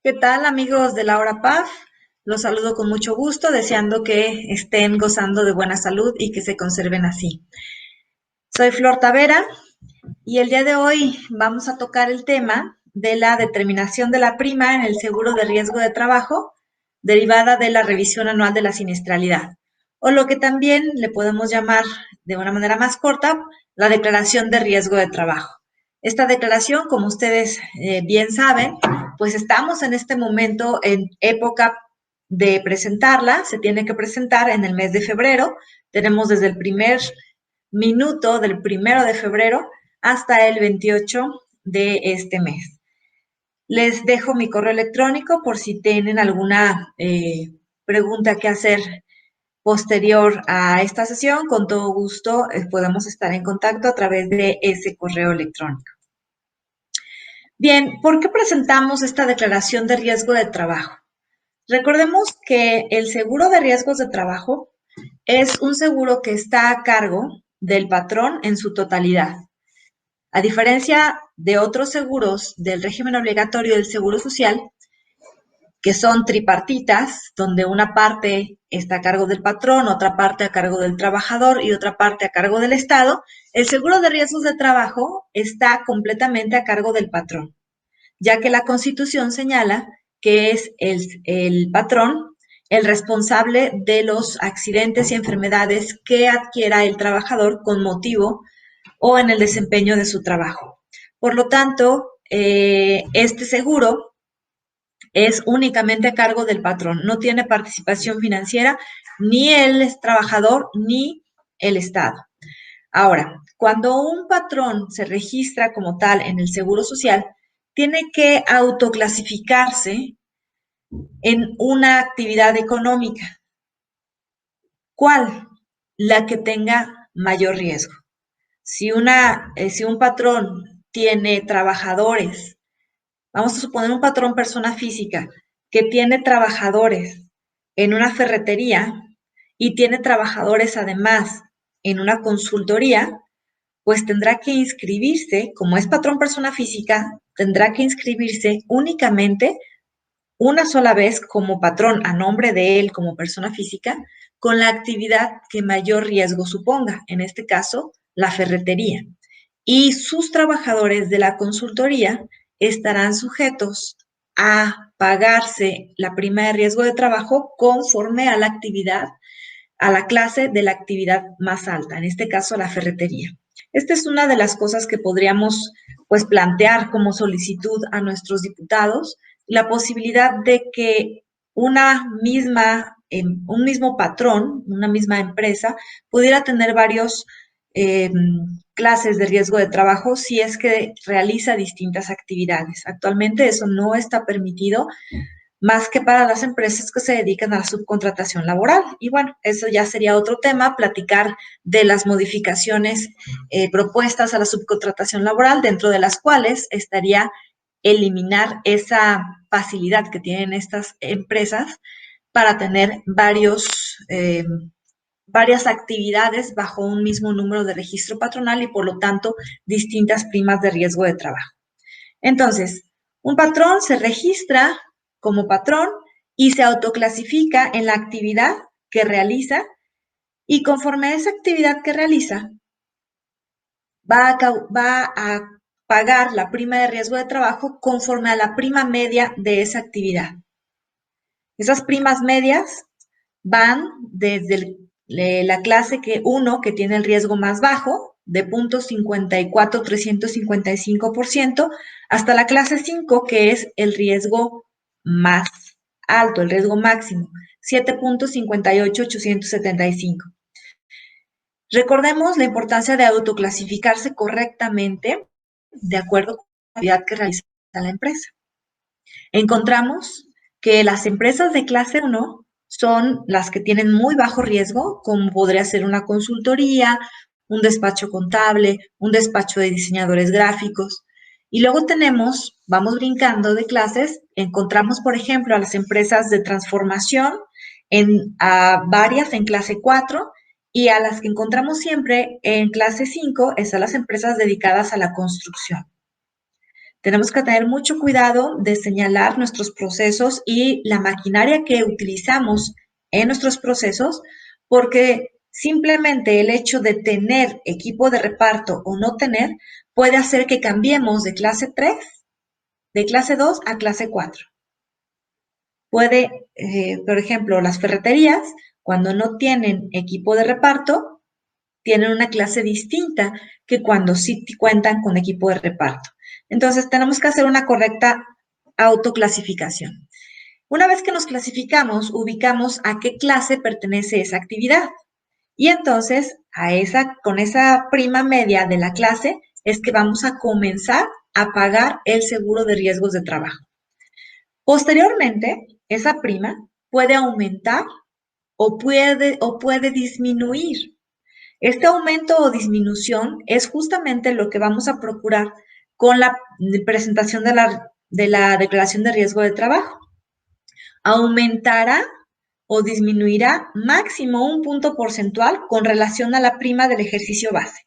¿Qué tal, amigos de la Hora PAF? Los saludo con mucho gusto, deseando que estén gozando de buena salud y que se conserven así. Soy Flor Tavera y el día de hoy vamos a tocar el tema de la determinación de la prima en el seguro de riesgo de trabajo derivada de la revisión anual de la siniestralidad, o lo que también le podemos llamar de una manera más corta, la declaración de riesgo de trabajo. Esta declaración, como ustedes bien saben, pues estamos en este momento en época de presentarla, se tiene que presentar en el mes de febrero, tenemos desde el primer minuto del 1 de febrero hasta el 28 de este mes. Les dejo mi correo electrónico por si tienen alguna pregunta que hacer posterior a esta sesión. Con todo gusto podemos estar en contacto a través de ese correo electrónico. Bien, ¿por qué presentamos esta declaración de riesgo de trabajo? Recordemos que el seguro de riesgos de trabajo es un seguro que está a cargo del patrón en su totalidad. A diferencia de otros seguros del régimen obligatorio del Seguro Social, que son tripartitas, donde una parte está a cargo del patrón, otra parte a cargo del trabajador y otra parte a cargo del Estado, el seguro de riesgos de trabajo está completamente a cargo del patrón, ya que la Constitución señala que es el patrón el responsable de los accidentes y enfermedades que adquiera el trabajador con motivo o en el desempeño de su trabajo. Por lo tanto, este seguro es únicamente a cargo del patrón, no tiene participación financiera ni el trabajador ni el Estado. Ahora, cuando un patrón se registra como tal en el Seguro Social, tiene que autoclasificarse en una actividad económica. ¿Cuál? La que tenga mayor riesgo. Si un patrón tiene trabajadores, vamos a suponer un patrón persona física que tiene trabajadores en una ferretería y tiene trabajadores además en una consultoría, pues tendrá que inscribirse, como es patrón persona física, tendrá que inscribirse únicamente una sola vez como patrón a nombre de él como persona física con la actividad que mayor riesgo suponga, en este caso, la ferretería. Y sus trabajadores de la consultoría estarán sujetos a pagarse la prima de riesgo de trabajo conforme a la actividad, a la clase de la actividad más alta, en este caso la ferretería. Esta es una de las cosas que podríamos pues plantear como solicitud a nuestros diputados, la posibilidad de que un mismo patrón, una misma empresa, pudiera tener varios clases de riesgo de trabajo si es que realiza distintas actividades. Actualmente eso no está permitido más que para las empresas que se dedican a la subcontratación laboral. Y bueno, eso ya sería otro tema, platicar de las modificaciones propuestas a la subcontratación laboral, dentro de las cuales estaría eliminar esa facilidad que tienen estas empresas para tener varias actividades bajo un mismo número de registro patronal y por lo tanto distintas primas de riesgo de trabajo. Entonces, un patrón se registra como patrón y se autoclasifica en la actividad que realiza y conforme a esa actividad que realiza, va a pagar la prima de riesgo de trabajo conforme a la prima media de esa actividad. Esas primas medias van desde la clase 1, que tiene el riesgo más bajo, de 0.54355%, hasta la clase 5, que es el riesgo más alto, el riesgo máximo, 7.58875. Recordemos la importancia de autoclasificarse correctamente de acuerdo con la actividad que realiza la empresa. Encontramos que las empresas de clase 1 son las que tienen muy bajo riesgo, como podría ser una consultoría, un despacho contable, un despacho de diseñadores gráficos. Y luego vamos brincando de clases, encontramos, por ejemplo, a las empresas de transformación, a varias en clase 4, y a las que encontramos siempre en clase 5 es a las empresas dedicadas a la construcción. Tenemos que tener mucho cuidado de señalar nuestros procesos y la maquinaria que utilizamos en nuestros procesos, porque simplemente el hecho de tener equipo de reparto o no tener puede hacer que cambiemos de clase 3, de clase 2 a clase 4. Puede, por ejemplo, las ferreterías, cuando no tienen equipo de reparto, tienen una clase distinta que cuando sí cuentan con equipo de reparto. Entonces, tenemos que hacer una correcta autoclasificación. Una vez que nos clasificamos, ubicamos a qué clase pertenece esa actividad. Y entonces, con esa prima media de la clase, es que vamos a comenzar a pagar el seguro de riesgos de trabajo. Posteriormente, esa prima puede aumentar o puede disminuir. Este aumento o disminución es justamente lo que vamos a procurar con la presentación de la declaración de riesgo de trabajo. Aumentará o disminuirá máximo un punto porcentual con relación a la prima del ejercicio base.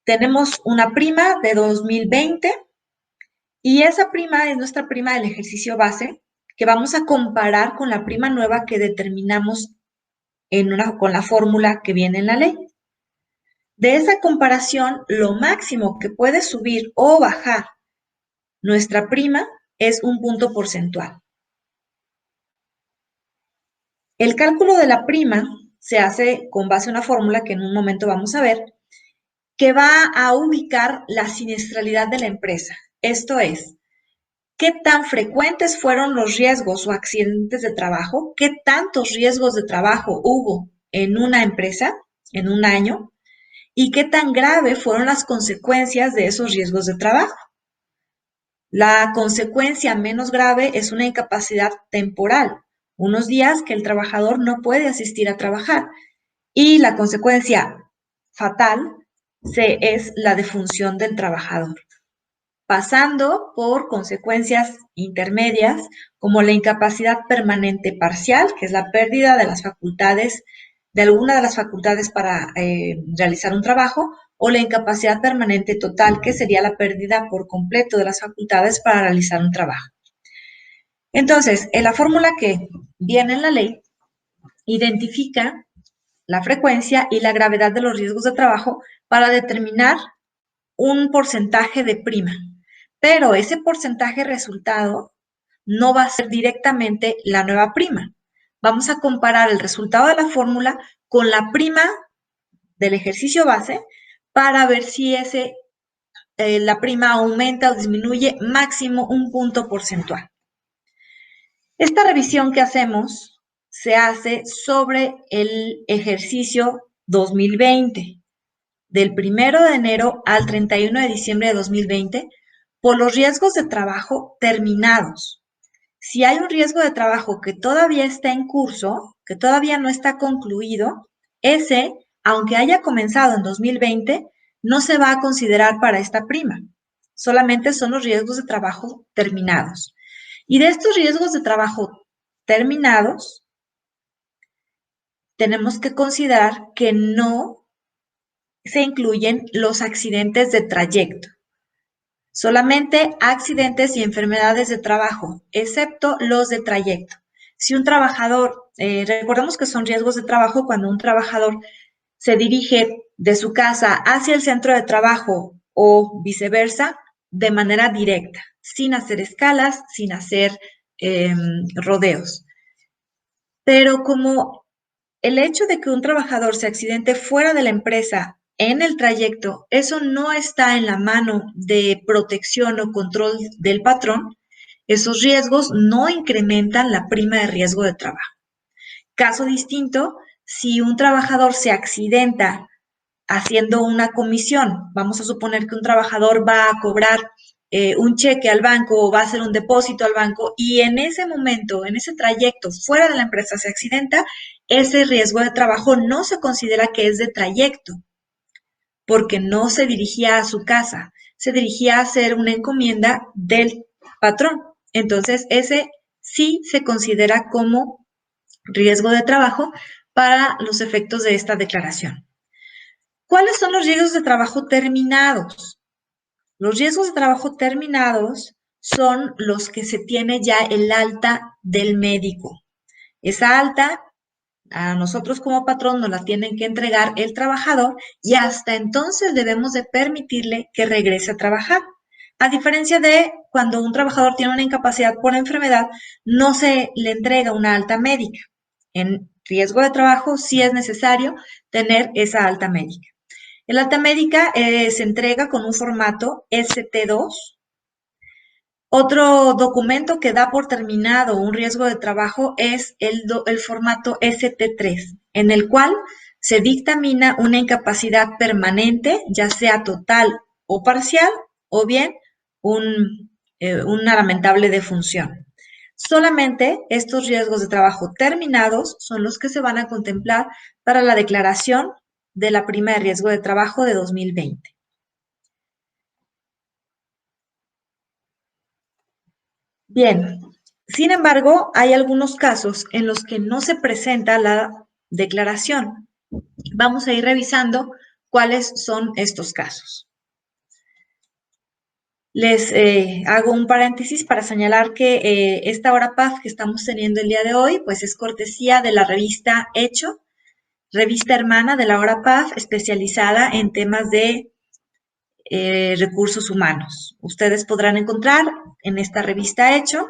Tenemos una prima de 2020 y esa prima es nuestra prima del ejercicio base que vamos a comparar con la prima nueva que determinamos con la fórmula que viene en la ley. De esa comparación, lo máximo que puede subir o bajar nuestra prima es un punto porcentual. El cálculo de la prima se hace con base a una fórmula que en un momento vamos a ver, que va a ubicar la siniestralidad de la empresa. Esto es, ¿qué tan frecuentes fueron los riesgos o accidentes de trabajo? ¿Qué tantos riesgos de trabajo hubo en una empresa en un año? ¿Y qué tan grave fueron las consecuencias de esos riesgos de trabajo? La consecuencia menos grave es una incapacidad temporal, unos días que el trabajador no puede asistir a trabajar. Y la consecuencia fatal es la defunción del trabajador, pasando por consecuencias intermedias como la incapacidad permanente parcial, que es la pérdida de las facultades, de alguna de las facultades para realizar un trabajo, o la incapacidad permanente total, que sería la pérdida por completo de las facultades para realizar un trabajo. Entonces, en la fórmula que viene en la ley, identifica la frecuencia y la gravedad de los riesgos de trabajo para determinar un porcentaje de prima. Pero ese porcentaje resultado no va a ser directamente la nueva prima. Vamos a comparar el resultado de la fórmula con la prima del ejercicio base para ver si la prima aumenta o disminuye máximo un punto porcentual. Esta revisión que hacemos se hace sobre el ejercicio 2020, del 1 de enero al 31 de diciembre de 2020, por los riesgos de trabajo terminados. Si hay un riesgo de trabajo que todavía está en curso, que todavía no está concluido, ese, aunque haya comenzado en 2020, no se va a considerar para esta prima. Solamente son los riesgos de trabajo terminados. Y de estos riesgos de trabajo terminados, tenemos que considerar que no se incluyen los accidentes de trayecto. Solamente accidentes y enfermedades de trabajo, excepto los de trayecto. Si un trabajador, recordemos que son riesgos de trabajo cuando un trabajador se dirige de su casa hacia el centro de trabajo o viceversa de manera directa, sin hacer escalas, sin hacer rodeos. Pero como el hecho de que un trabajador se accidente fuera de la empresa en el trayecto, eso no está en la mano de protección o control del patrón, esos riesgos no incrementan la prima de riesgo de trabajo. Caso distinto, si un trabajador se accidenta haciendo una comisión, vamos a suponer que un trabajador va a cobrar un cheque al banco o va a hacer un depósito al banco y en ese momento, en ese trayecto fuera de la empresa se accidenta, ese riesgo de trabajo no se considera que es de trayecto, porque no se dirigía a su casa, se dirigía a hacer una encomienda del patrón. Entonces, ese sí se considera como riesgo de trabajo para los efectos de esta declaración. ¿Cuáles son los riesgos de trabajo terminados? Los riesgos de trabajo terminados son los que se tiene ya el alta del médico. Esa alta a nosotros como patrón nos la tienen que entregar el trabajador y hasta entonces debemos de permitirle que regrese a trabajar. A diferencia de cuando un trabajador tiene una incapacidad por enfermedad, no se le entrega una alta médica. En riesgo de trabajo sí es necesario tener esa alta médica. El alta médica se entrega con un formato ST2. Otro documento que da por terminado un riesgo de trabajo es el formato ST3, en el cual se dictamina una incapacidad permanente, ya sea total o parcial, o bien una lamentable defunción. Solamente estos riesgos de trabajo terminados son los que se van a contemplar para la declaración de la prima de riesgo de trabajo de 2020. Bien, sin embargo, hay algunos casos en los que no se presenta la declaración. Vamos a ir revisando cuáles son estos casos. Les hago un paréntesis para señalar que esta hora PAF que estamos teniendo el día de hoy, pues es cortesía de la revista Hecho, revista hermana de la hora PAF, especializada en temas de recursos humanos. Ustedes podrán encontrar en esta revista Hecho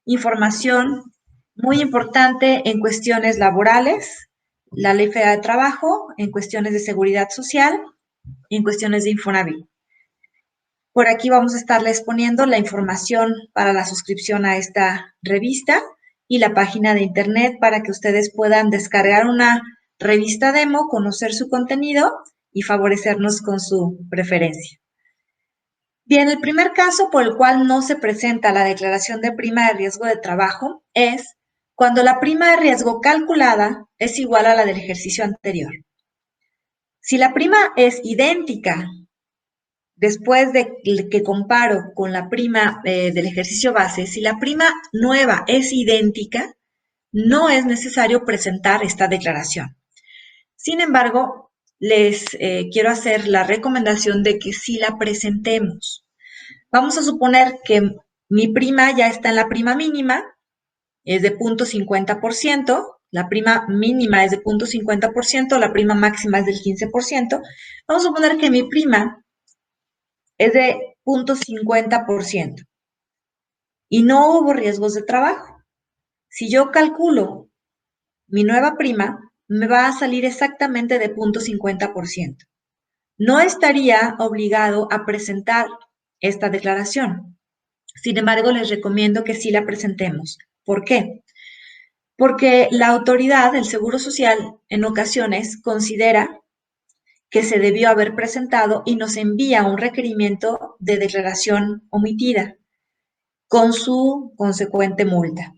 información muy importante en cuestiones laborales, la Ley Federal de Trabajo, en cuestiones de seguridad social y en cuestiones de Infonavit. Por aquí vamos a estarles poniendo la información para la suscripción a esta revista y la página de internet para que ustedes puedan descargar una revista demo, conocer su contenido y favorecernos con su preferencia. Bien, el primer caso por el cual no se presenta la declaración de prima de riesgo de trabajo es cuando la prima de riesgo calculada es igual a la del ejercicio anterior. Si la prima es idéntica después de que comparo con la prima del ejercicio base, si la prima nueva es idéntica, no es necesario presentar esta declaración. Sin embargo, les quiero hacer la recomendación de que sí la presentemos. Vamos a suponer que mi prima ya está en la prima mínima, es de 0.50%, la prima mínima es de 0.50%, la prima máxima es del 15%. Vamos a suponer que mi prima es de 0.50% y no hubo riesgos de trabajo. Si yo calculo mi nueva prima, me va a salir exactamente de 0.50%. No estaría obligado a presentar esta declaración. Sin embargo, les recomiendo que sí la presentemos. ¿Por qué? Porque la autoridad del Seguro Social en ocasiones considera que se debió haber presentado y nos envía un requerimiento de declaración omitida con su consecuente multa.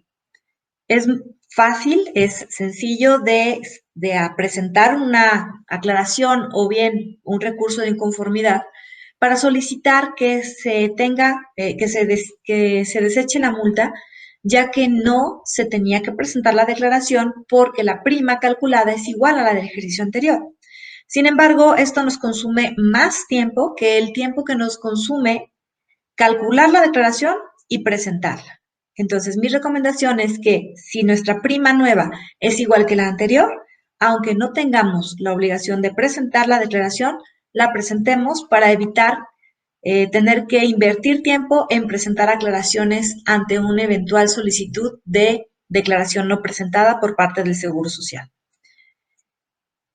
Es fácil, es sencillo de presentar una aclaración o bien un recurso de inconformidad para solicitar que se tenga, que se deseche la multa, ya que no se tenía que presentar la declaración porque la prima calculada es igual a la del ejercicio anterior. Sin embargo, esto nos consume más tiempo que el tiempo que nos consume calcular la declaración y presentarla. Entonces, mi recomendación es que si nuestra prima nueva es igual que la anterior, aunque no tengamos la obligación de presentar la declaración, la presentemos para evitar tener que invertir tiempo en presentar aclaraciones ante una eventual solicitud de declaración no presentada por parte del Seguro Social.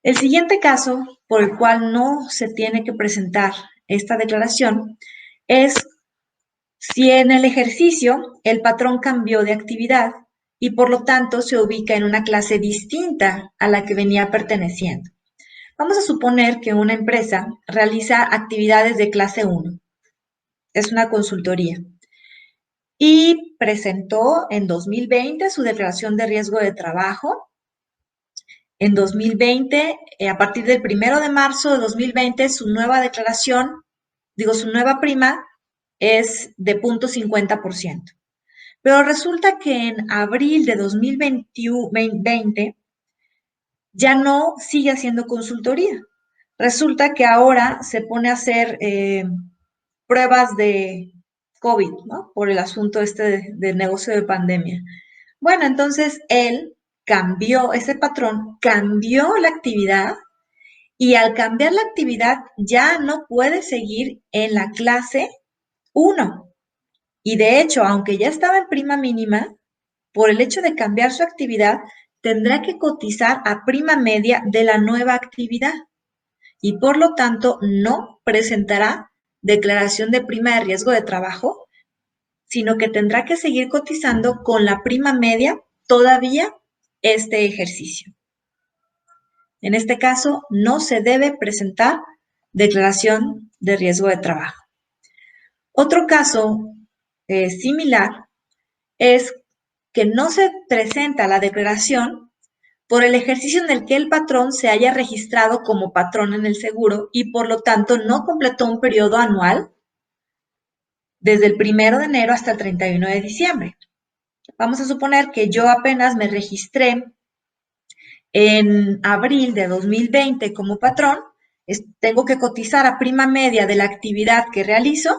El siguiente caso por el cual no se tiene que presentar esta declaración es si en el ejercicio el patrón cambió de actividad y por lo tanto se ubica en una clase distinta a la que venía perteneciendo. Vamos a suponer que una empresa realiza actividades de clase 1, es una consultoría, y presentó en 2020 su declaración de riesgo de trabajo. En 2020, a partir del 1 de marzo de 2020, su nueva declaración, su nueva prima es de 0.50%. Pero resulta que en abril de 2020 ya no sigue haciendo consultoría. Resulta que ahora se pone a hacer pruebas de COVID, ¿no? Por el asunto este del negocio de pandemia. Bueno, entonces él cambió, ese patrón cambió la actividad y al cambiar la actividad ya no puede seguir en la clase 1. Y de hecho, aunque ya estaba en prima mínima, por el hecho de cambiar su actividad, tendrá que cotizar a prima media de la nueva actividad y por lo tanto no presentará declaración de prima de riesgo de trabajo, sino que tendrá que seguir cotizando con la prima media todavía este ejercicio. En este caso, no se debe presentar declaración de riesgo de trabajo. Otro caso similar es que no se presenta la declaración por el ejercicio en el que el patrón se haya registrado como patrón en el seguro y por lo tanto no completó un periodo anual desde el 1 de enero hasta el 31 de diciembre. Vamos a suponer que yo apenas me registré en abril de 2020 como patrón, tengo que cotizar a prima media de la actividad que realizo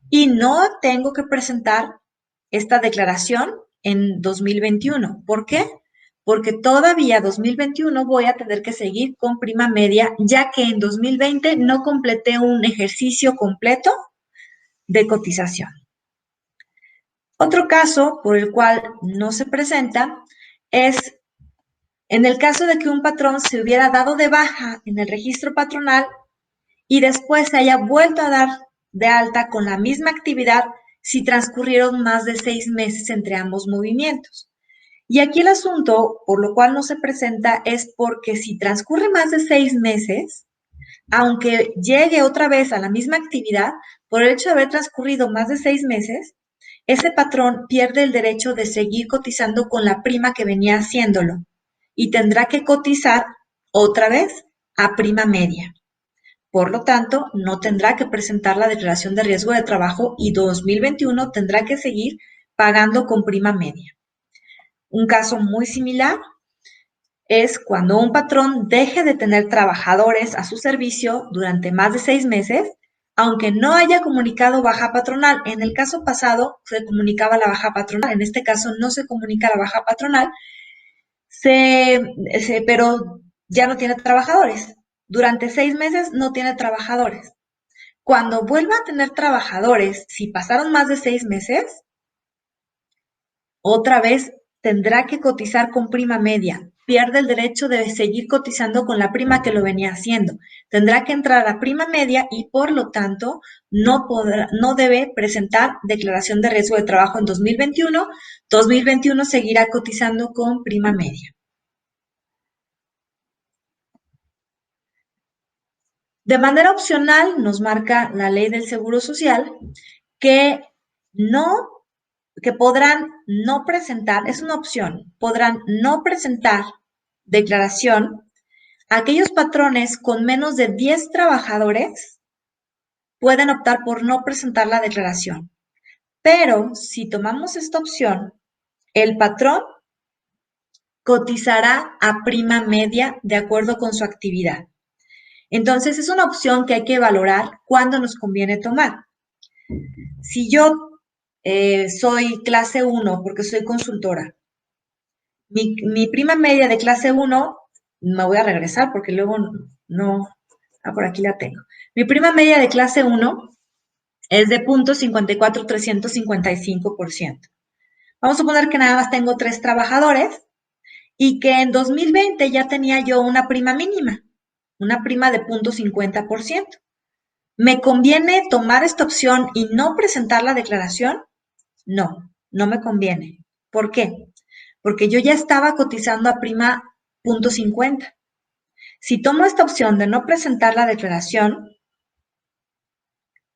y no tengo que presentar esta declaración en 2021. ¿Por qué? Porque todavía 2021 voy a tener que seguir con prima media, ya que en 2020 no completé un ejercicio completo de cotización. Otro caso por el cual no se presenta es en el caso de que un patrón se hubiera dado de baja en el registro patronal y después se haya vuelto a dar de alta con la misma actividad si transcurrieron más de 6 meses entre ambos movimientos. Y aquí el asunto por lo cual no se presenta es porque si transcurre más de 6 meses, aunque llegue otra vez a la misma actividad, por el hecho de haber transcurrido más de 6 meses, ese patrón pierde el derecho de seguir cotizando con la prima que venía haciéndolo y tendrá que cotizar otra vez a prima media. Por lo tanto, no tendrá que presentar la declaración de riesgo de trabajo y 2021 tendrá que seguir pagando con prima media. Un caso muy similar es cuando un patrón deje de tener trabajadores a su servicio durante más de 6 meses, aunque no haya comunicado baja patronal. En el caso pasado se comunicaba la baja patronal, en este caso no se comunica la baja patronal, pero ya no tiene trabajadores. Durante 6 meses no tiene trabajadores. Cuando vuelva a tener trabajadores, si pasaron más de 6 meses, otra vez tendrá que cotizar con prima media. Pierde el derecho de seguir cotizando con la prima que lo venía haciendo. Tendrá que entrar a prima media y por lo tanto no debe presentar declaración de riesgo de trabajo en 2021. 2021 seguirá cotizando con prima media. De manera opcional, nos marca la ley del Seguro Social que podrán no presentar, es una opción, podrán no presentar declaración aquellos patrones con menos de 10 trabajadores pueden optar por no presentar la declaración. Pero si tomamos esta opción, el patrón cotizará a prima media de acuerdo con su actividad. Entonces, es una opción que hay que valorar cuándo nos conviene tomar. Si yo soy clase 1 porque soy consultora, mi prima media de clase 1, me voy a regresar porque luego no, por aquí la tengo. Mi prima media de clase 1 es de 0.54355%. Vamos a suponer que nada más tengo 3 trabajadores y que en 2020 ya tenía yo una prima mínima, una prima de 0.50%. ¿Me conviene tomar esta opción y no presentar la declaración? No, no me conviene. ¿Por qué? Porque yo ya estaba cotizando a prima 0.50. Si tomo esta opción de no presentar la declaración,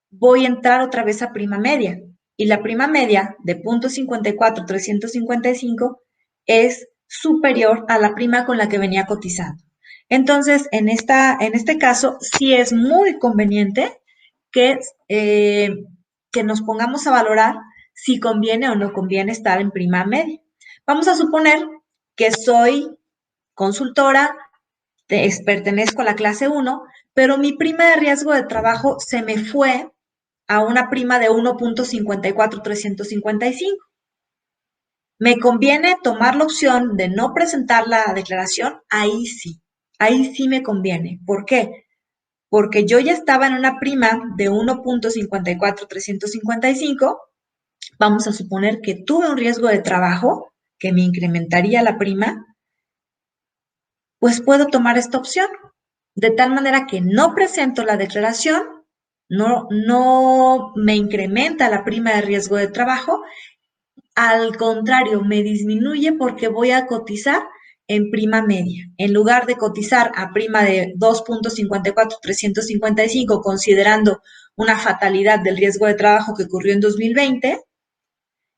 voy a entrar otra vez a prima media. Y la prima media de 0.54355 es superior a la prima con la que venía cotizando. Entonces, en este caso, sí es muy conveniente que nos pongamos a valorar si conviene o no conviene estar en prima media. Vamos a suponer que soy consultora, pertenezco a la clase 1, pero mi prima de riesgo de trabajo se me fue a una prima de 1.54355. ¿Me conviene tomar la opción de no presentar la declaración? Ahí sí me conviene. ¿Por qué? Porque yo ya estaba en una prima de 1.54355. Vamos a suponer que tuve un riesgo de trabajo que me incrementaría la prima, pues puedo tomar esta opción. De tal manera que no presento la declaración, no me incrementa la prima de riesgo de trabajo. Al contrario, me disminuye porque voy a cotizar en prima media. En lugar de cotizar a prima de 2.54355, considerando una fatalidad del riesgo de trabajo que ocurrió en 2020,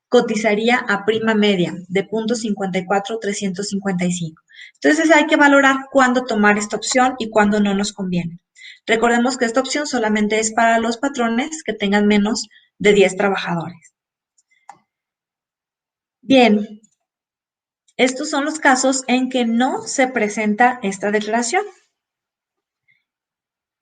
cotizaría a prima media de 0.54355. Entonces hay que valorar cuándo tomar esta opción y cuándo no nos conviene. Recordemos que esta opción solamente es para los patrones que tengan menos de 10 trabajadores. Bien, estos son los casos en que no se presenta esta declaración.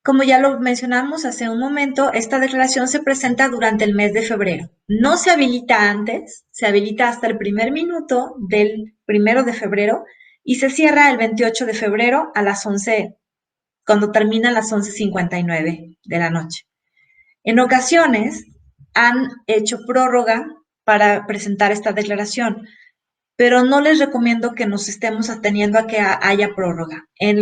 Como ya lo mencionamos hace un momento, esta declaración se presenta durante el mes de febrero. No se habilita antes, se habilita hasta el primer minuto del 1 de febrero y se cierra el 28 de febrero a las 11, cuando terminan las 11:59 de la noche. En ocasiones han hecho prórroga para presentar esta declaración, pero no les recomiendo que nos estemos ateniendo a que haya prórroga. En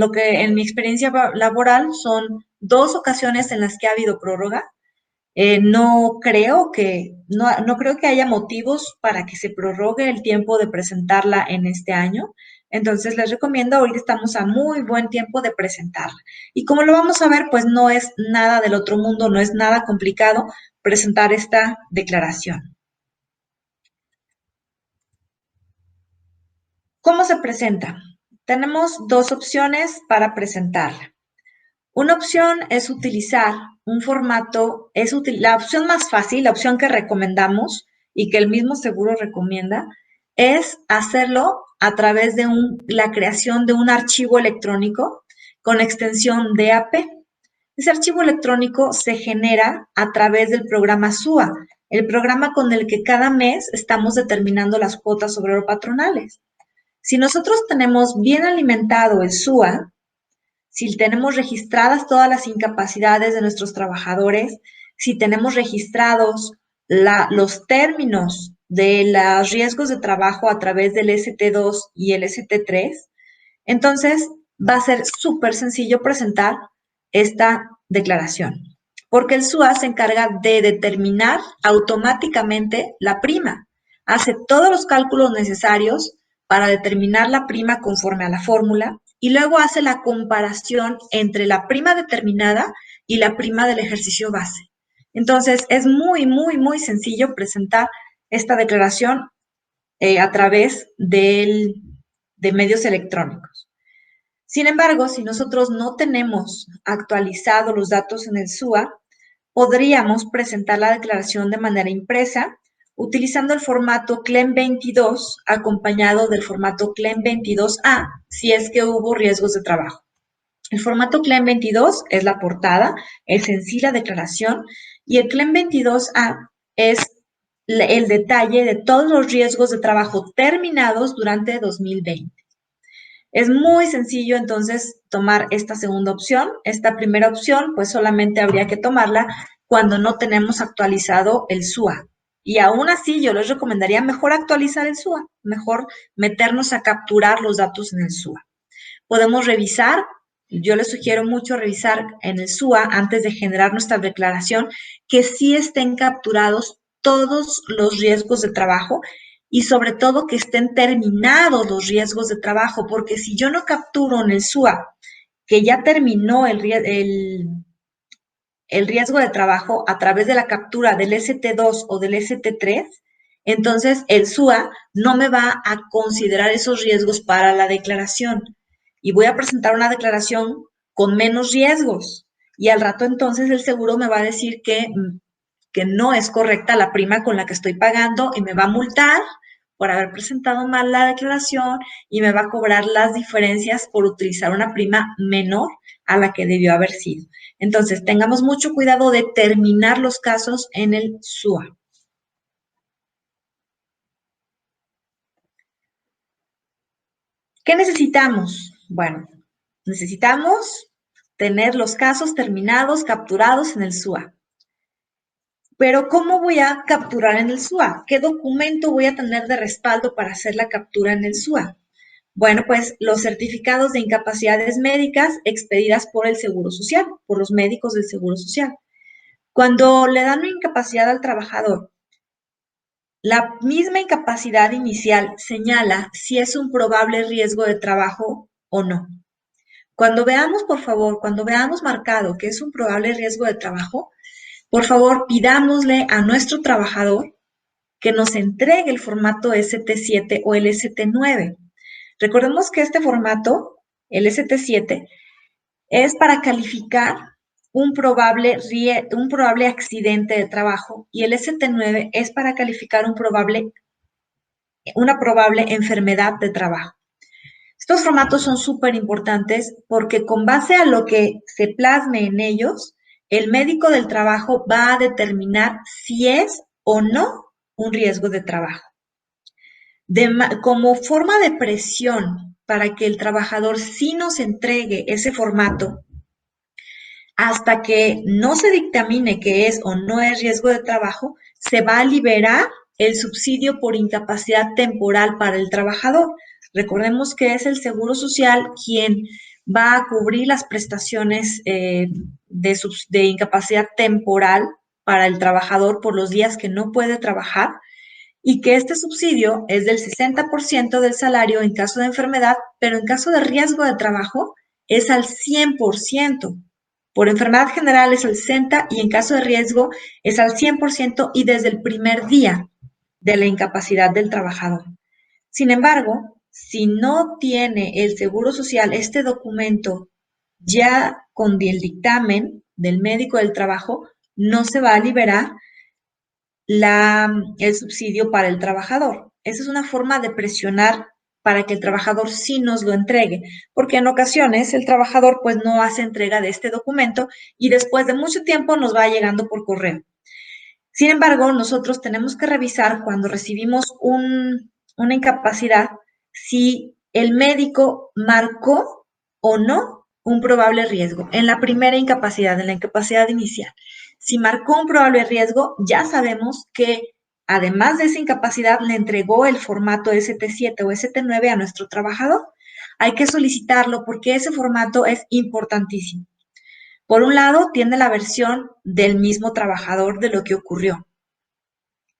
mi experiencia laboral son 2 ocasiones en las que ha habido prórroga. No creo que haya motivos para que se prorrogue el tiempo de presentarla en este año. Entonces les recomiendo, ahorita estamos a muy buen tiempo de presentarla. Y como lo vamos a ver, pues no es nada del otro mundo, no es nada complicado presentar esta declaración. ¿Cómo se presenta? Tenemos 2 opciones para presentarla. Una opción es utilizar un formato, la opción más fácil, la opción que recomendamos y que el mismo seguro recomienda, es hacerlo a través de la creación de un archivo electrónico con extensión DAP. Ese archivo electrónico se genera a través del programa SUA, el programa con el que cada mes estamos determinando las cuotas obrero-patronales. Si nosotros tenemos bien alimentado el SUA, si tenemos registradas todas las incapacidades de nuestros trabajadores, si tenemos registrados los términos de los riesgos de trabajo a través del ST2 y el ST3, entonces va a ser súper sencillo presentar esta declaración, porque el SUA se encarga de determinar automáticamente la prima, hace todos los cálculos necesarios para determinar la prima conforme a la fórmula y luego hace la comparación entre la prima determinada y la prima del ejercicio base. Entonces, es muy, muy, muy sencillo presentar esta declaración a través de medios electrónicos. Sin embargo, si nosotros no tenemos actualizados los datos en el SUA, podríamos presentar la declaración de manera impresa utilizando el formato CLEM 22 acompañado del formato CLEM 22A si es que hubo riesgos de trabajo. El formato CLEM 22 es la portada, es en sí la declaración y el CLEM 22A es el detalle de todos los riesgos de trabajo terminados durante 2020. Es muy sencillo entonces tomar esta segunda opción. Esta primera opción pues solamente habría que tomarla cuando no tenemos actualizado el SUA. Y aún así yo les recomendaría mejor actualizar el SUA, mejor meternos a capturar los datos en el SUA. Podemos revisar, yo les sugiero mucho revisar en el SUA antes de generar nuestra declaración que sí estén capturados todos los riesgos de trabajo y sobre todo que estén terminados los riesgos de trabajo, porque si yo no capturo en el SUA que ya terminó el riesgo de trabajo a través de la captura del ST2 o del ST3, entonces el SUA no me va a considerar esos riesgos para la declaración y voy a presentar una declaración con menos riesgos y al rato entonces el seguro me va a decir que no es correcta la prima con la que estoy pagando y me va a multar por haber presentado mal la declaración y me va a cobrar las diferencias por utilizar una prima menor a la que debió haber sido. Entonces, tengamos mucho cuidado de terminar los casos en el SUA. ¿Qué necesitamos? Bueno, necesitamos tener los casos terminados, capturados en el SUA. Pero ¿cómo voy a capturar en el SUA? ¿Qué documento voy a tener de respaldo para hacer la captura en el SUA? Bueno, pues los certificados de incapacidades médicas expedidas por el Seguro Social, por los médicos del Seguro Social. Cuando le dan una incapacidad al trabajador, la misma incapacidad inicial señala si es un probable riesgo de trabajo o no. Cuando veamos, por favor, cuando veamos marcado que es un probable riesgo de trabajo, por favor, pidámosle a nuestro trabajador que nos entregue el formato ST7 o el ST9. Recordemos que este formato, el ST7, es para calificar un probable accidente de trabajo y el ST9 es para calificar una probable enfermedad de trabajo. Estos formatos son súper importantes porque con base a lo que se plasme en ellos, el médico del trabajo va a determinar si es o no un riesgo de trabajo. Como forma de presión para que el trabajador sí nos entregue ese formato, hasta que no se dictamine que es o no es riesgo de trabajo, se va a liberar el subsidio por incapacidad temporal para el trabajador. Recordemos que es el Seguro Social quien va a cubrir las prestaciones de incapacidad temporal para el trabajador por los días que no puede trabajar y que este subsidio es del 60% del salario en caso de enfermedad, pero en caso de riesgo de trabajo es al 100%. Por enfermedad general es al 60% y en caso de riesgo es al 100% y desde el primer día de la incapacidad del trabajador. Sin embargo, si no tiene el Seguro Social este documento ya con el dictamen del médico del trabajo, no se va a liberar el subsidio para el trabajador. Esa es una forma de presionar para que el trabajador sí nos lo entregue, porque en ocasiones el trabajador pues no hace entrega de este documento y después de mucho tiempo nos va llegando por correo. Sin embargo, nosotros tenemos que revisar cuando recibimos una incapacidad si el médico marcó o no un probable riesgo en la primera incapacidad, en la incapacidad inicial. Si marcó un probable riesgo, ya sabemos que además de esa incapacidad le entregó el formato ST7 o ST9 a nuestro trabajador. Hay que solicitarlo porque ese formato es importantísimo. Por un lado, tiene la versión del mismo trabajador de lo que ocurrió.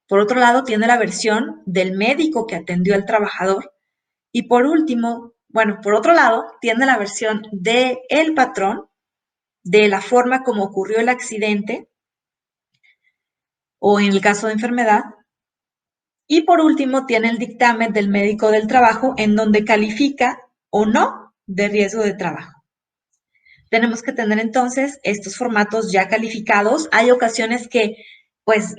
Por otro lado, tiene la versión del médico que atendió al trabajador. Y por último, bueno, por otro lado, tiene la versión del patrón, de la forma como ocurrió el accidente o en el caso de enfermedad. Y por último, tiene el dictamen del médico del trabajo en donde califica o no de riesgo de trabajo. Tenemos que tener entonces estos formatos ya calificados. Hay ocasiones que, pues,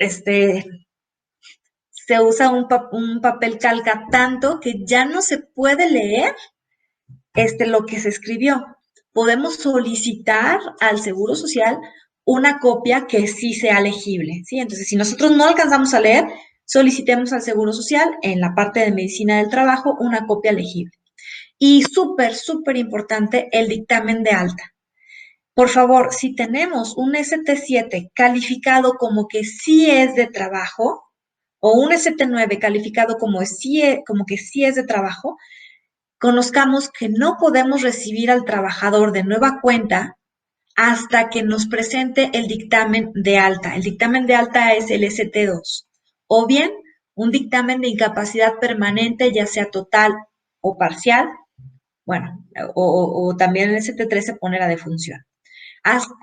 se usa un papel calca tanto que ya no se puede leer lo que se escribió. Podemos solicitar al Seguro Social una copia que sí sea legible, ¿sí? Entonces, si nosotros no alcanzamos a leer, solicitemos al Seguro Social en la parte de medicina del trabajo una copia legible. Y súper, súper importante, el dictamen de alta. Por favor, si tenemos un ST7 calificado como que sí es de trabajo o un ST9 calificado como que sí es de trabajo, conozcamos que no podemos recibir al trabajador de nueva cuenta hasta que nos presente el dictamen de alta. El dictamen de alta es el ST2 o bien un dictamen de incapacidad permanente, ya sea total o parcial, bueno, o también el ST3 se pone la defunción.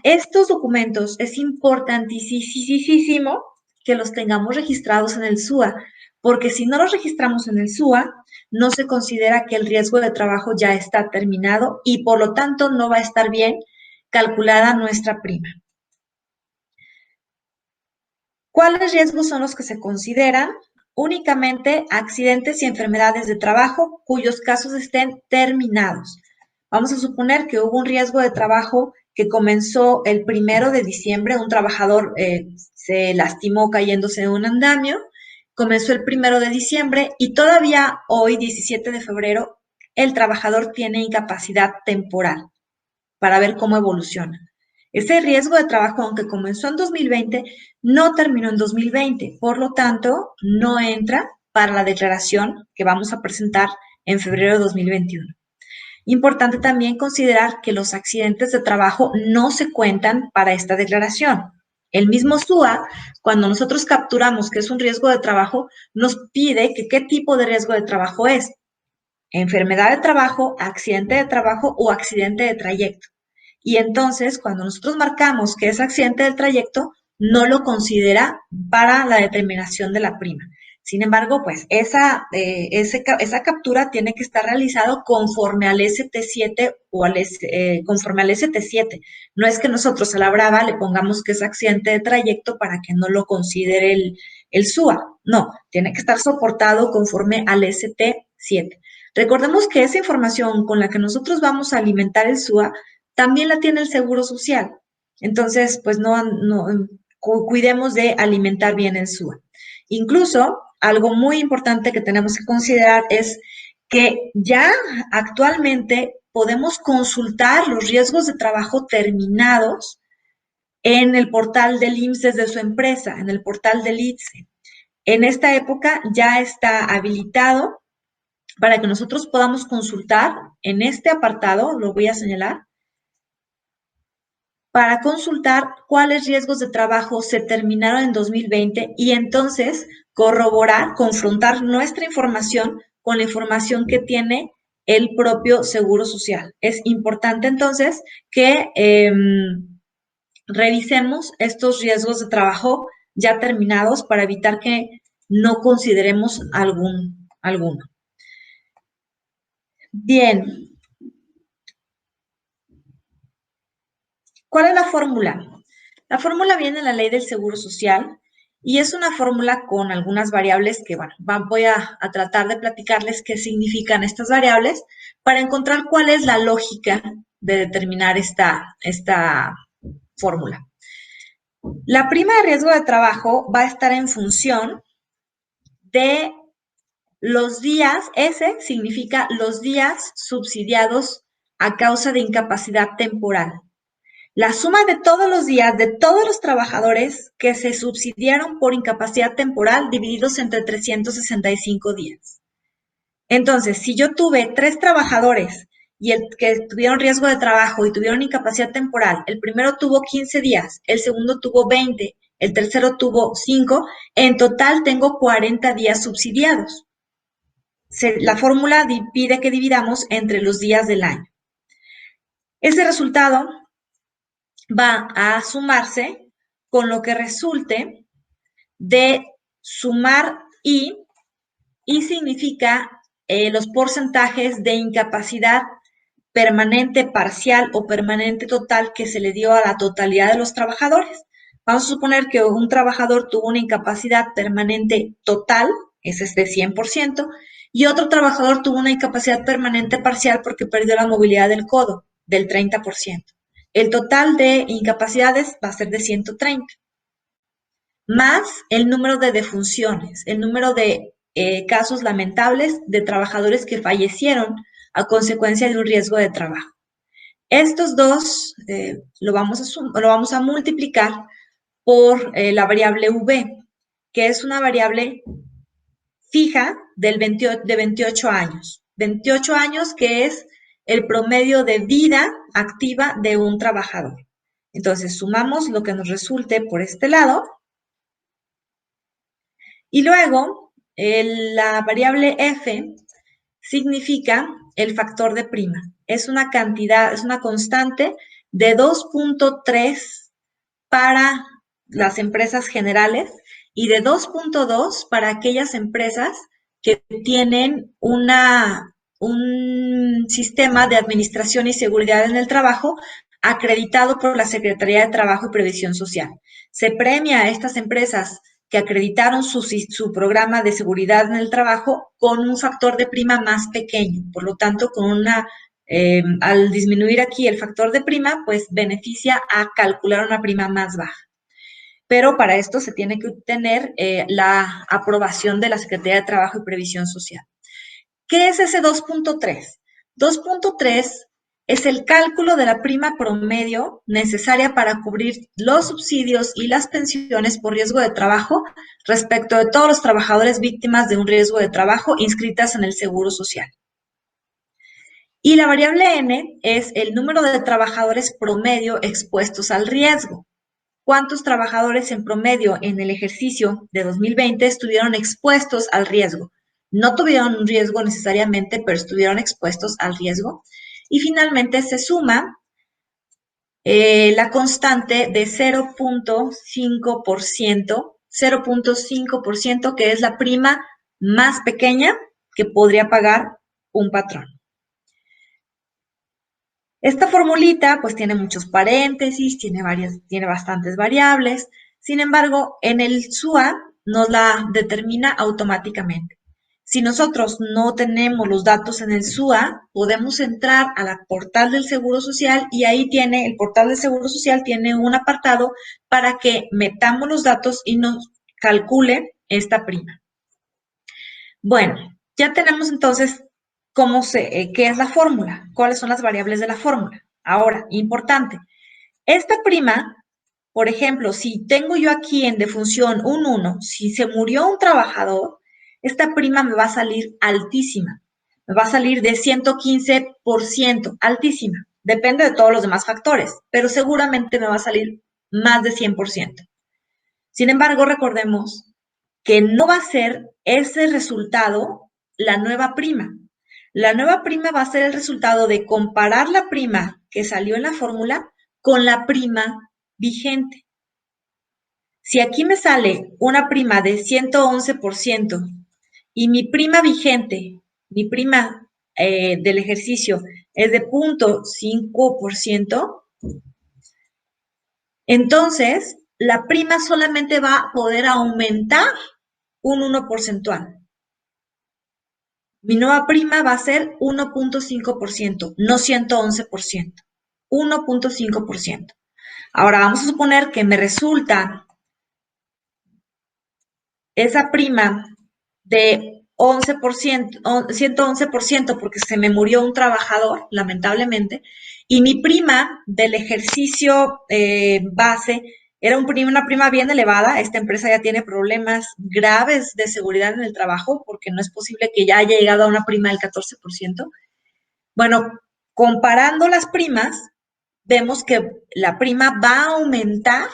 Estos documentos es importantísimo que los tengamos registrados en el SUA, porque si no los registramos en el SUA, no se considera que el riesgo de trabajo ya está terminado y por lo tanto no va a estar bien calculada nuestra prima. ¿Cuáles riesgos son los que se consideran? únicamente accidentes y enfermedades de trabajo cuyos casos estén terminados. Vamos a suponer que hubo un riesgo de trabajo que comenzó el 1 de diciembre, un trabajador se lastimó cayéndose de un andamio, comenzó el 1 de diciembre y todavía hoy, 17 de febrero, el trabajador tiene incapacidad temporal para ver cómo evoluciona. Ese riesgo de trabajo, aunque comenzó en 2020, no terminó en 2020, por lo tanto, no entra para la declaración que vamos a presentar en febrero de 2021. Importante también considerar que los accidentes de trabajo no se cuentan para esta declaración. El mismo SUA, cuando nosotros capturamos que es un riesgo de trabajo, nos pide que qué tipo de riesgo de trabajo es. Enfermedad de trabajo, accidente de trabajo o accidente de trayecto. Y entonces, cuando nosotros marcamos que es accidente del trayecto, no lo considera para la determinación de la prima. Sin embargo, pues esa captura tiene que estar realizado conforme al ST7 o conforme al ST7. No es que nosotros a la brava le pongamos que es accidente de trayecto para que no lo considere el SUA. No, tiene que estar soportado conforme al ST7. Recordemos que esa información con la que nosotros vamos a alimentar el SUA también la tiene el Seguro Social. Entonces, pues cuidemos de alimentar bien el SUA. Incluso, algo muy importante que tenemos que considerar es que ya actualmente podemos consultar los riesgos de trabajo terminados en el portal del IMSS desde su empresa, en el portal del ITSE. En esta época ya está habilitado para que nosotros podamos consultar en este apartado, lo voy a señalar, para consultar cuáles riesgos de trabajo se terminaron en 2020 y entonces corroborar, confrontar nuestra información con la información que tiene el propio Seguro Social. Es importante entonces que revisemos estos riesgos de trabajo ya terminados para evitar que no consideremos alguno. Bien. ¿Cuál es la fórmula? La fórmula viene en la ley del Seguro Social y es una fórmula con algunas variables que, bueno, voy a tratar de platicarles qué significan estas variables para encontrar cuál es la lógica de determinar esta fórmula. La prima de riesgo de trabajo va a estar en función de los días, S significa los días subsidiados a causa de incapacidad temporal. La suma de todos los días de todos los trabajadores que se subsidiaron por incapacidad temporal divididos entre 365 días. Entonces, si yo tuve 3 trabajadores y el que tuvieron riesgo de trabajo y tuvieron incapacidad temporal, el primero tuvo 15 días, el segundo tuvo 20, el tercero tuvo 5, en total tengo 40 días subsidiados. La fórmula pide que dividamos entre los días del año. Ese resultado va a sumarse con lo que resulte de sumar y significa los porcentajes de incapacidad permanente parcial o permanente total que se le dio a la totalidad de los trabajadores. Vamos a suponer que un trabajador tuvo una incapacidad permanente total, ese es de 100%, y otro trabajador tuvo una incapacidad permanente parcial porque perdió la movilidad del codo, del 30%. El total de incapacidades va a ser de 130, más el número de defunciones, el número de casos lamentables de trabajadores que fallecieron a consecuencia de un riesgo de trabajo. Estos dos lo vamos a multiplicar por la variable V, que es una variable fija de 28 años. 28 años que es el promedio de vida activa de un trabajador. Entonces, sumamos lo que nos resulte por este lado. Y luego, la variable F significa el factor de prima. Es una cantidad, es una constante de 2.3 para las empresas generales y de 2.2 para aquellas empresas que tienen un sistema de administración y seguridad en el trabajo acreditado por la Secretaría de Trabajo y Previsión Social. Se premia a estas empresas que acreditaron su programa de seguridad en el trabajo con un factor de prima más pequeño. Por lo tanto, al disminuir aquí el factor de prima, pues beneficia a calcular una prima más baja. Pero para esto se tiene que obtener la aprobación de la Secretaría de Trabajo y Previsión Social. ¿Qué es ese 2.3? 2.3 es el cálculo de la prima promedio necesaria para cubrir los subsidios y las pensiones por riesgo de trabajo respecto de todos los trabajadores víctimas de un riesgo de trabajo inscritas en el Seguro Social. Y la variable N es el número de trabajadores promedio expuestos al riesgo. ¿Cuántos trabajadores en promedio en el ejercicio de 2020 estuvieron expuestos al riesgo? No tuvieron un riesgo necesariamente, pero estuvieron expuestos al riesgo. Y finalmente se suma la constante de 0.5%, que es la prima más pequeña que podría pagar un patrón. Esta formulita pues tiene muchos paréntesis, tiene bastantes variables, sin embargo, en el SUA nos la determina automáticamente. Si nosotros no tenemos los datos en el SUA, podemos entrar al portal del Seguro Social y ahí el portal del Seguro Social tiene un apartado para que metamos los datos y nos calcule esta prima. Bueno, ya tenemos entonces qué es la fórmula, cuáles son las variables de la fórmula. Ahora, importante, esta prima, por ejemplo, si tengo yo aquí en defunción un 1, si se murió un trabajador, esta prima me va a salir altísima, me va a salir de 115%, altísima, depende de todos los demás factores, pero seguramente me va a salir más de 100%. Sin embargo, recordemos que no va a ser ese resultado la nueva prima. La nueva prima va a ser el resultado de comparar la prima que salió en la fórmula con la prima vigente. Si aquí me sale una prima de 111% y mi prima vigente, mi prima del ejercicio es de 0.5%, entonces la prima solamente va a poder aumentar un 1 porcentual. Mi nueva prima va a ser 1.5%, no 111%, 1.5%. Ahora vamos a suponer que me resulta esa prima de 111% porque se me murió un trabajador, lamentablemente, y mi prima del ejercicio base era una prima bien elevada. Esta empresa ya tiene problemas graves de seguridad en el trabajo porque no es posible que ya haya llegado a una prima del 14%. Bueno, comparando las primas, vemos que la prima va a aumentar,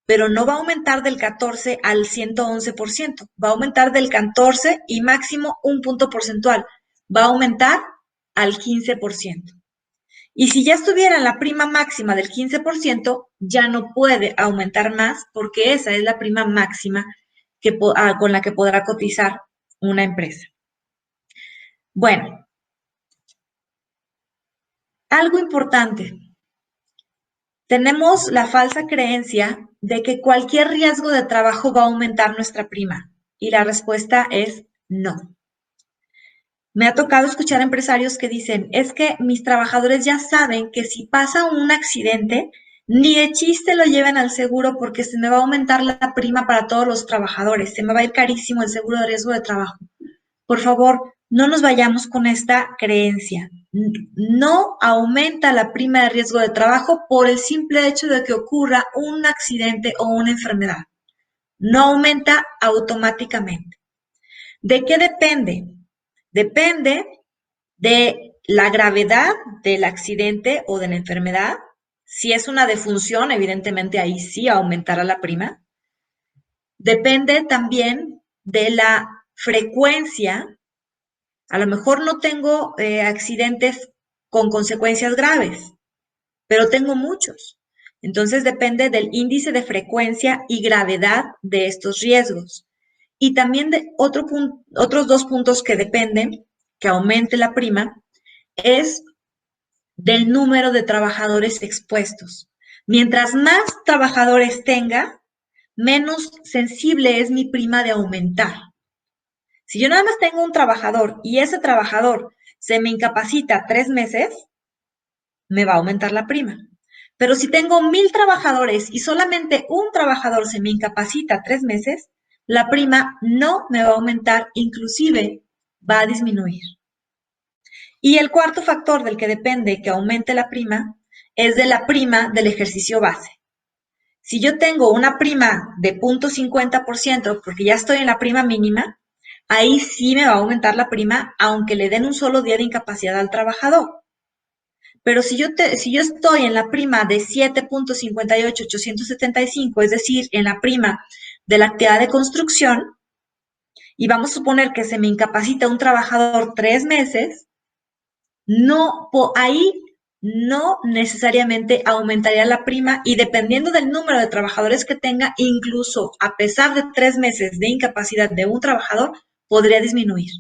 pero no va a aumentar del 14 al 111%, va a aumentar del 14 y máximo un punto porcentual, va a aumentar al 15%. Y si ya estuviera en la prima máxima del 15%, ya no puede aumentar más porque esa es la prima máxima con la que podrá cotizar una empresa. Bueno, algo importante. Tenemos la falsa creencia de que cualquier riesgo de trabajo va a aumentar nuestra prima y la respuesta es no. Me ha tocado escuchar empresarios que dicen, es que mis trabajadores ya saben que si pasa un accidente, ni de chiste lo lleven al seguro porque se me va a aumentar la prima para todos los trabajadores, se me va a ir carísimo el seguro de riesgo de trabajo. Por favor, no nos vayamos con esta creencia. No aumenta la prima de riesgo de trabajo por el simple hecho de que ocurra un accidente o una enfermedad. No aumenta automáticamente. ¿De qué depende? Depende de la gravedad del accidente o de la enfermedad. Si es una defunción, evidentemente ahí sí aumentará la prima. Depende también de la frecuencia. A lo mejor no tengo accidentes con consecuencias graves, pero tengo muchos. Entonces depende del índice de frecuencia y gravedad de estos riesgos. Y también de otros dos puntos que dependen, que aumente la prima, es del número de trabajadores expuestos. Mientras más trabajadores tenga, menos sensible es mi prima de aumentar. Si yo nada más tengo un trabajador y ese trabajador se me incapacita 3 meses, me va a aumentar la prima. Pero si tengo 1000 trabajadores y solamente un trabajador se me incapacita 3 meses, la prima no me va a aumentar, inclusive va a disminuir. Y el cuarto factor del que depende que aumente la prima es de la prima del ejercicio base. Si yo tengo una prima de 0.50%, porque ya estoy en la prima mínima, ahí sí me va a aumentar la prima, aunque le den un solo día de incapacidad al trabajador. Pero si yo estoy en la prima de 7.58875, es decir, en la prima de la actividad de construcción, y vamos a suponer que se me incapacita un trabajador 3 meses, ahí no necesariamente aumentaría la prima y dependiendo del número de trabajadores que tenga, incluso a pesar de 3 meses de incapacidad de un trabajador, podría disminuir.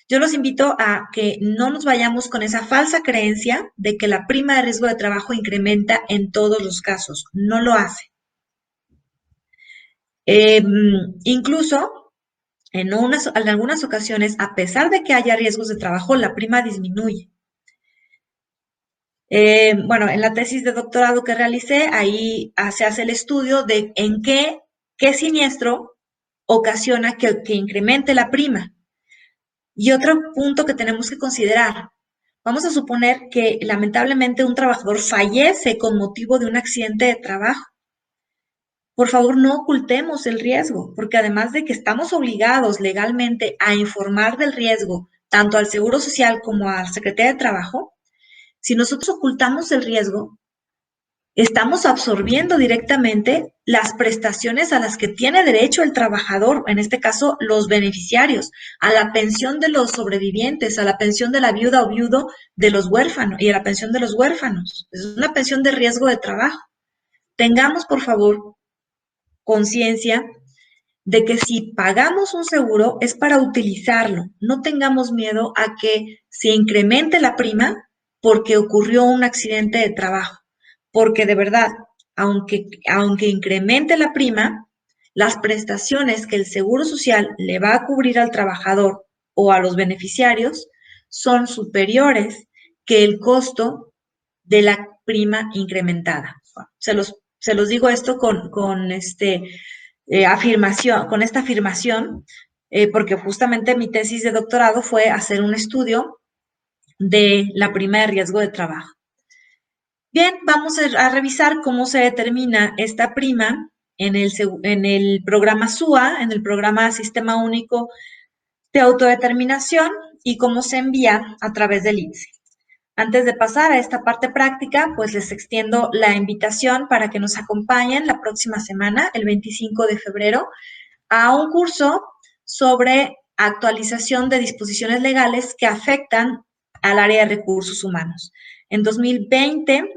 Yo los invito a que no nos vayamos con esa falsa creencia de que la prima de riesgo de trabajo incrementa en todos los casos. No lo hace. Incluso en algunas ocasiones, a pesar de que haya riesgos de trabajo, la prima disminuye. Bueno, en la tesis de doctorado que realicé, ahí se hace el estudio de en qué siniestro ocasiona que incremente la prima. Y otro punto que tenemos que considerar, vamos a suponer que lamentablemente un trabajador fallece con motivo de un accidente de trabajo. Por favor, no ocultemos el riesgo, porque además de que estamos obligados legalmente a informar del riesgo tanto al Seguro Social como a la Secretaría de Trabajo, si nosotros ocultamos el riesgo, estamos absorbiendo directamente las prestaciones a las que tiene derecho el trabajador, en este caso los beneficiarios, a la pensión de los sobrevivientes, a la pensión de la viuda o viudo de los huérfanos y a la pensión de los huérfanos. Es una pensión de riesgo de trabajo. Tengamos, por favor, conciencia de que si pagamos un seguro es para utilizarlo. No tengamos miedo a que se incremente la prima porque ocurrió un accidente de trabajo. Porque de verdad, aunque incremente la prima, las prestaciones que el Seguro Social le va a cubrir al trabajador o a los beneficiarios son superiores que el costo de la prima incrementada. Se los digo esto con esta afirmación, porque justamente mi tesis de doctorado fue hacer un estudio de la prima de riesgo de trabajo. Bien, vamos a revisar cómo se determina esta prima en el programa SUA, en el programa Sistema Único de Autodeterminación, y cómo se envía a través del INSEE. Antes de pasar a esta parte práctica, pues les extiendo la invitación para que nos acompañen la próxima semana, el 25 de febrero, a un curso sobre actualización de disposiciones legales que afectan al área de recursos humanos. En 2020,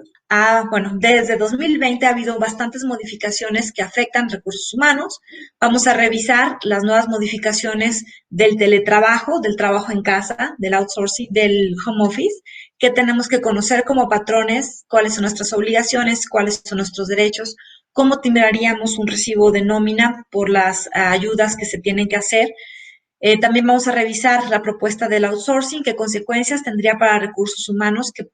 desde 2020 ha habido bastantes modificaciones que afectan recursos humanos. Vamos a revisar las nuevas modificaciones del teletrabajo, del trabajo en casa, del outsourcing, del home office, que tenemos que conocer como patrones, cuáles son nuestras obligaciones, cuáles son nuestros derechos, cómo timbraríamos un recibo de nómina por las ayudas que se tienen que hacer. También vamos a revisar la propuesta del outsourcing, qué consecuencias tendría para recursos humanos que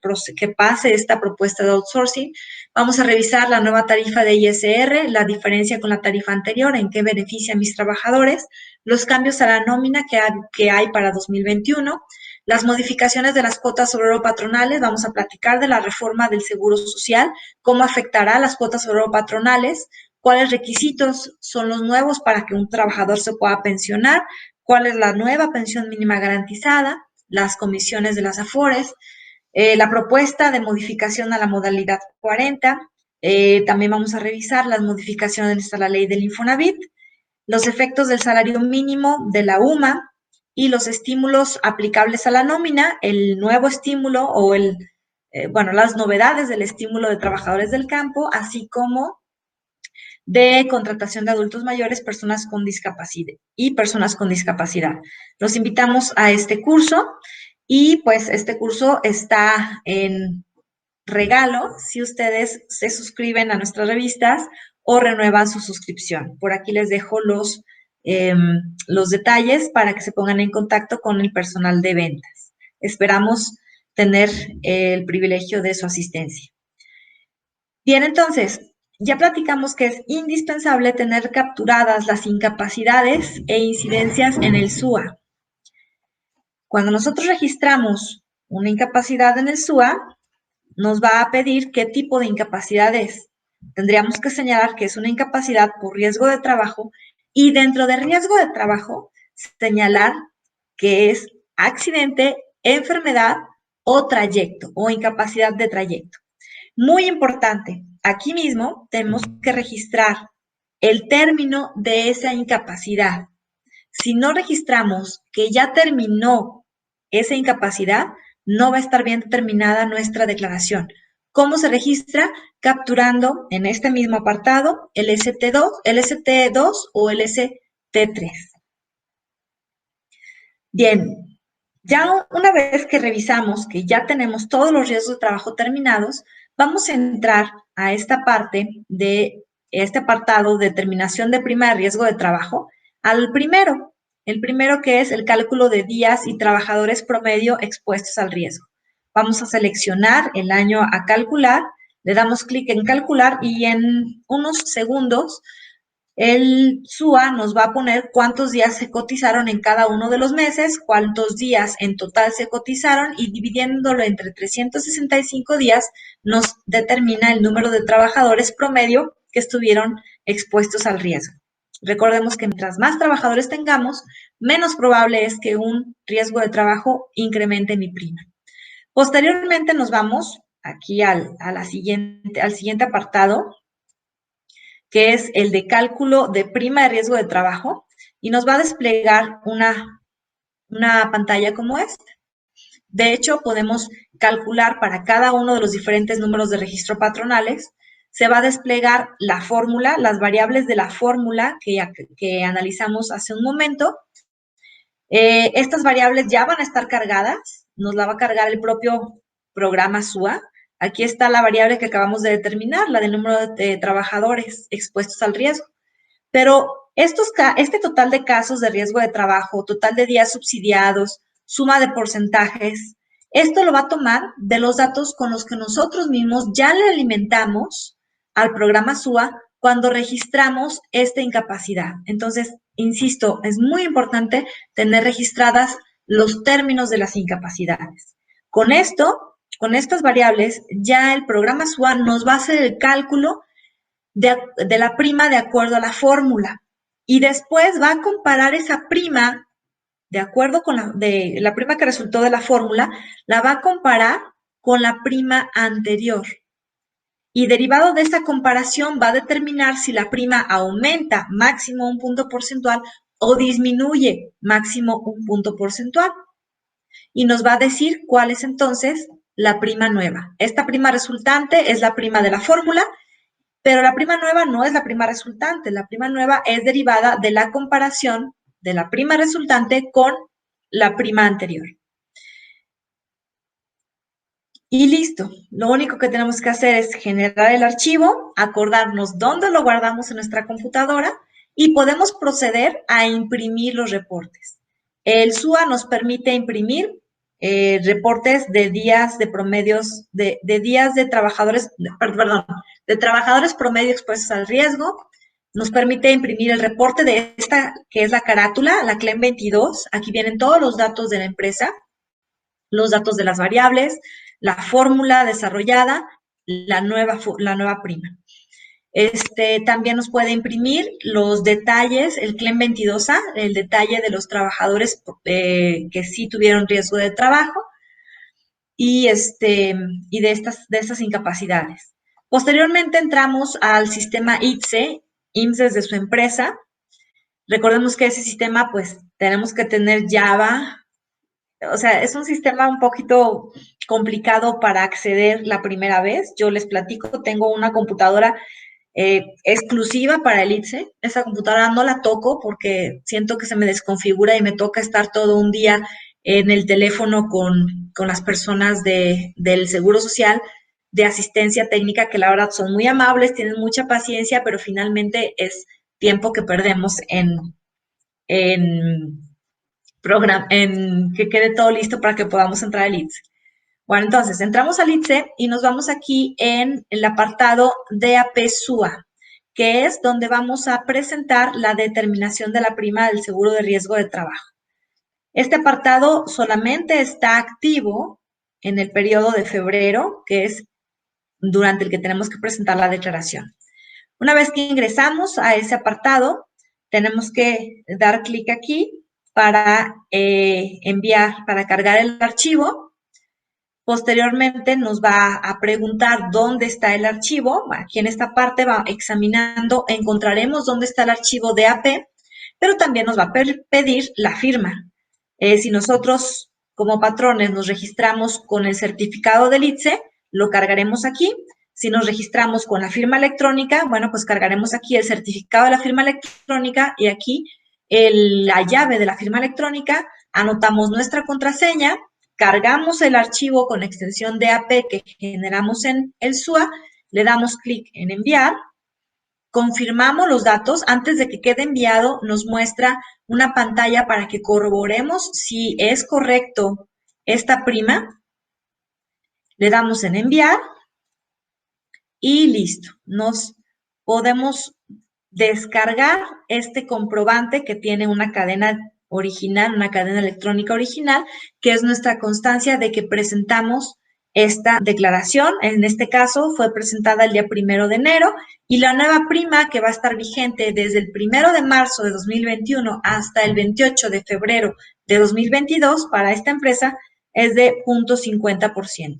pase esta propuesta de outsourcing. Vamos a revisar la nueva tarifa de ISR, la diferencia con la tarifa anterior, en qué beneficia a mis trabajadores, los cambios a la nómina que hay para 2021, las modificaciones de las cuotas obrero patronales. Vamos a platicar de la reforma del Seguro Social, cómo afectará las cuotas obrero patronales, cuáles requisitos son los nuevos para que un trabajador se pueda pensionar, cuál es la nueva pensión mínima garantizada, las comisiones de las AFORES, la propuesta de modificación a la modalidad 40, también vamos a revisar las modificaciones a la ley del Infonavit, los efectos del salario mínimo de la UMA y los estímulos aplicables a la nómina, el nuevo estímulo o las novedades del estímulo de trabajadores del campo, así como de contratación de adultos mayores, personas con discapacidad y personas con discapacidad. Los invitamos a este curso y pues este curso está en regalo si ustedes se suscriben a nuestras revistas o renuevan su suscripción. Por aquí les dejo los detalles para que se pongan en contacto con el personal de ventas. Esperamos tener el privilegio de su asistencia. Bien, entonces, ya platicamos que es indispensable tener capturadas las incapacidades e incidencias en el SUA. Cuando nosotros registramos una incapacidad en el SUA, nos va a pedir qué tipo de incapacidad es. Tendríamos que señalar que es una incapacidad por riesgo de trabajo y dentro de riesgo de trabajo, señalar que es accidente, enfermedad o trayecto o incapacidad de trayecto. Muy importante, aquí mismo tenemos que registrar el término de esa incapacidad. Si no registramos que ya terminó esa incapacidad, no va a estar bien determinada nuestra declaración. ¿Cómo se registra? Capturando en este mismo apartado el ST2 o el ST3. Bien, ya una vez que revisamos que ya tenemos todos los riesgos de trabajo terminados, vamos a entrar a esta parte de este apartado de determinación de prima de riesgo de trabajo, al primero, el primero que es el cálculo de días y trabajadores promedio expuestos al riesgo. Vamos a seleccionar el año a calcular, le damos clic en calcular y en unos segundos el SUA nos va a poner cuántos días se cotizaron en cada uno de los meses, cuántos días en total se cotizaron y dividiéndolo entre 365 días nos determina el número de trabajadores promedio que estuvieron expuestos al riesgo. Recordemos que mientras más trabajadores tengamos, menos probable es que un riesgo de trabajo incremente mi prima. Posteriormente nos vamos aquí al siguiente apartado, que es el de cálculo de prima de riesgo de trabajo, y nos va a desplegar una pantalla como esta. De hecho, podemos calcular para cada uno de los diferentes números de registro patronales, se va a desplegar la fórmula, las variables de la fórmula que analizamos hace un momento. Estas variables ya van a estar cargadas, nos la va a cargar el propio programa SUA. Aquí está la variable que acabamos de determinar, la del número de trabajadores expuestos al riesgo. Pero este total de casos de riesgo de trabajo, total de días subsidiados, suma de porcentajes, esto lo va a tomar de los datos con los que nosotros mismos ya le alimentamos al programa SUA cuando registramos esta incapacidad. Entonces, insisto, es muy importante tener registradas los términos de las incapacidades. Con estas variables, ya el programa SUA nos va a hacer el cálculo de la prima de acuerdo a la fórmula y después va a comparar esa prima de acuerdo con la prima que resultó de la fórmula, la va a comparar con la prima anterior. Y derivado de esa comparación va a determinar si la prima aumenta máximo un punto porcentual o disminuye máximo un punto porcentual. Y nos va a decir cuál es entonces la prima nueva. Esta prima resultante es la prima de la fórmula, pero la prima nueva no es la prima resultante. La prima nueva es derivada de la comparación de la prima resultante con la prima anterior. Y listo. Lo único que tenemos que hacer es generar el archivo, acordarnos dónde lo guardamos en nuestra computadora y podemos proceder a imprimir los reportes. El SUA nos permite imprimir reportes de días de promedios, de días de trabajadores, perdón, de trabajadores promedio expuestos al riesgo. Nos permite imprimir el reporte de esta, que es la carátula, la CLEM 22. Aquí vienen todos los datos de la empresa, los datos de las variables, la fórmula desarrollada, la nueva prima. También nos puede imprimir los detalles, el CLEM 22A, el detalle de los trabajadores que sí tuvieron riesgo de trabajo y de estas incapacidades. Posteriormente entramos al sistema ITSE, IMSS desde su empresa. Recordemos que ese sistema, pues, tenemos que tener Java. O sea, es un sistema un poquito complicado para acceder la primera vez. Yo les platico, tengo una computadora exclusiva para el ITSE. Esa computadora no la toco porque siento que se me desconfigura y me toca estar todo un día en el teléfono con las personas del Seguro Social. de asistencia técnica, que la verdad son muy amables, tienen mucha paciencia, pero finalmente es tiempo que perdemos en que quede todo listo para que podamos entrar al ITSE. Bueno, entonces entramos al ITSE y nos vamos aquí en el apartado de APSUA, que es donde vamos a presentar la determinación de la prima del seguro de riesgo de trabajo. Este apartado solamente está activo en el periodo de febrero, que es durante el que tenemos que presentar la declaración. Una vez que ingresamos a ese apartado, tenemos que dar clic aquí para enviar, para cargar el archivo. Posteriormente nos va a preguntar dónde está el archivo. Aquí en esta parte va examinando, encontraremos dónde está el archivo de AP, pero también nos va a pedir la firma. Si nosotros como patrones nos registramos con el certificado del ITSE, lo cargaremos aquí. Si nos registramos con la firma electrónica, bueno, pues cargaremos aquí el certificado de la firma electrónica y aquí la llave de la firma electrónica, anotamos nuestra contraseña, cargamos el archivo con extensión DAP que generamos en el SUA, le damos clic en enviar, confirmamos los datos. Antes de que quede enviado, nos muestra una pantalla para que corroboremos si es correcto esta prima. Le damos en enviar y listo. Nos podemos descargar este comprobante que tiene una cadena original, una cadena electrónica original, que es nuestra constancia de que presentamos esta declaración. En este caso fue presentada el día 1 de enero y la nueva prima que va a estar vigente desde el 1 de marzo de 2021 hasta el 28 de febrero de 2022 para esta empresa es de 0.50%.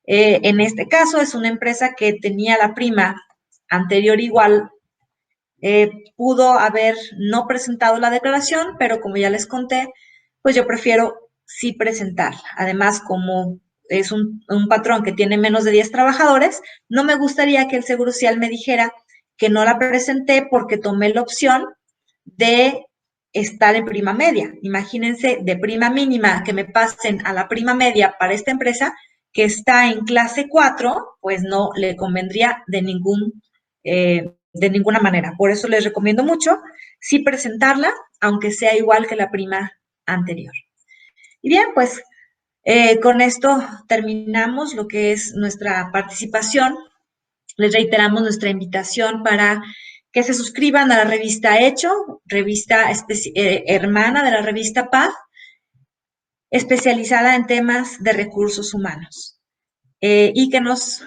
En este caso es una empresa que tenía la prima anterior igual, pudo haber no presentado la declaración, pero como ya les conté, pues yo prefiero sí presentarla. Además, como es un patrón que tiene menos de 10 trabajadores, no me gustaría que el Seguro Social me dijera que no la presenté porque tomé la opción de estar en prima media. Imagínense, de prima mínima que me pasen a la prima media para esta empresa que está en clase 4, pues no le convendría de ninguna manera. Por eso les recomiendo mucho sí presentarla, aunque sea igual que la prima anterior. Y bien, pues con esto terminamos lo que es nuestra participación. Les reiteramos nuestra invitación para que se suscriban a la revista Hecho, revista hermana de la revista Paz, especializada en temas de recursos humanos. Y que nos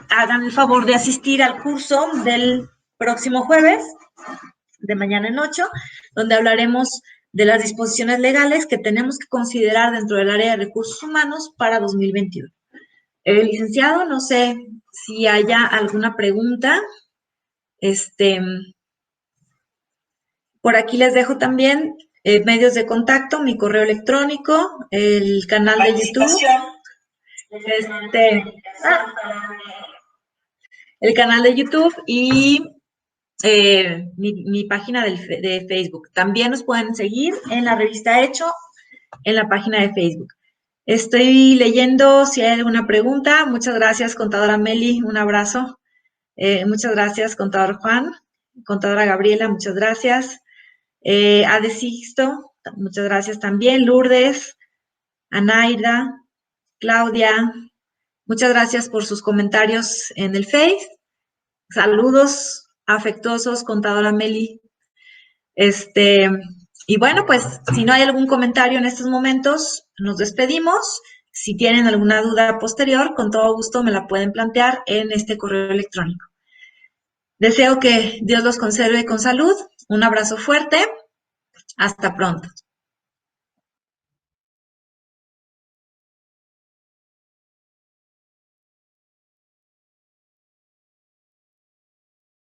hagan el favor de asistir al curso del próximo jueves, de mañana en 8, donde hablaremos de las disposiciones legales que tenemos que considerar dentro del área de recursos humanos para 2021. Licenciado, no sé si haya alguna pregunta. Por aquí les dejo también medios de contacto, mi correo electrónico, el canal de YouTube. El canal de YouTube y mi página de Facebook. También nos pueden seguir en la revista Hecho, en la página de Facebook. Estoy leyendo si hay alguna pregunta. Muchas gracias, contadora Meli, un abrazo. Muchas gracias, contador Juan, contadora Gabriela, muchas gracias. Ade Sixto, muchas gracias también. Lourdes, Anaida, Claudia, muchas gracias por sus comentarios en el Face. Saludos afectuosos, contadora Meli. Y bueno, pues si no hay algún comentario en estos momentos, nos despedimos. Si tienen alguna duda posterior, con todo gusto me la pueden plantear en este correo electrónico. Deseo que Dios los conserve con salud. Un abrazo fuerte. Hasta pronto.